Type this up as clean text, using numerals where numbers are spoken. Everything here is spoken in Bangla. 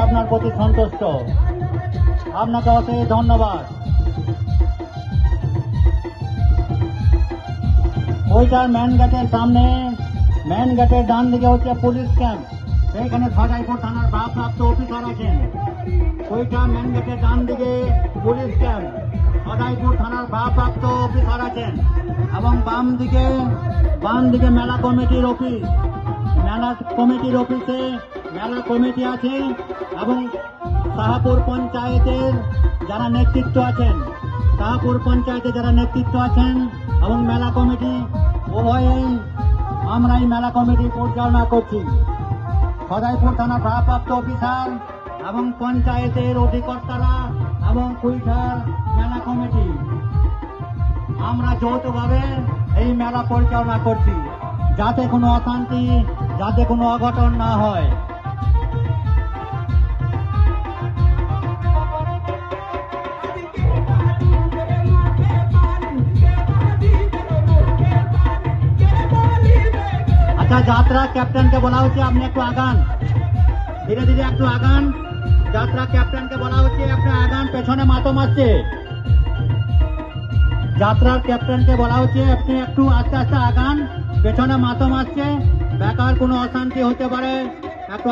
আপনার প্রতি সন্তুষ্ট। আপনাকে অশেষ ধন্যবাদ। ওইটার মেন গেটের সামনে, মেন গেটের ডান দিকে হচ্ছে পুলিশ ক্যাম্প, সেইখানে সদাইপুর থানার ভারপ্রাপ্ত অফিসার আছেন। ওইটা মেন গেটের ডান দিকে পুলিশ ক্যাম্প, সদাইপুর থানার ভারপ্রাপ্ত অফিসার আছেন। এবং বাম দিকে মেলা কমিটির অফিস, মেলা কমিটির অফিসে মেলা কমিটি আছে এবং শাহপুর পঞ্চায়েতের যারা নেতৃত্ব আছেন, শাহপুর পঞ্চায়েতে যারা নেতৃত্ব আছেন এবং মেলা কমিটি উভয়েই আমরা এই মেলা কমিটি পরিচালনা করছি। সদাইপুর থানার ভারপ্রাপ্ত অফিসার এবং পঞ্চায়েতের অধিকর্তারা এবং কুইঠার মেলা কমিটি আমরা যৌথভাবে এই মেলা পরিচালনা করছি, যাতে কোনো অশান্তি, যাতে কোনো অঘটন না হয়। আচ্ছা, যাত্রা ক্যাপ্টেনকে বলা হচ্ছে আপনি একটু আগান, ধীরে ধীরে একটু আগান। যাত্রা ক্যাপ্টেনকে বলা হচ্ছে আপনি আগান, পেছনে মাতম আসছে। যাত্রার ক্যাপ্টেনকে বলা হচ্ছে আপনি একটু আস্তে আস্তে আগান, পেছনে মাতম আসছে, বেকার কোনো অশান্তি হতে পারে, একটু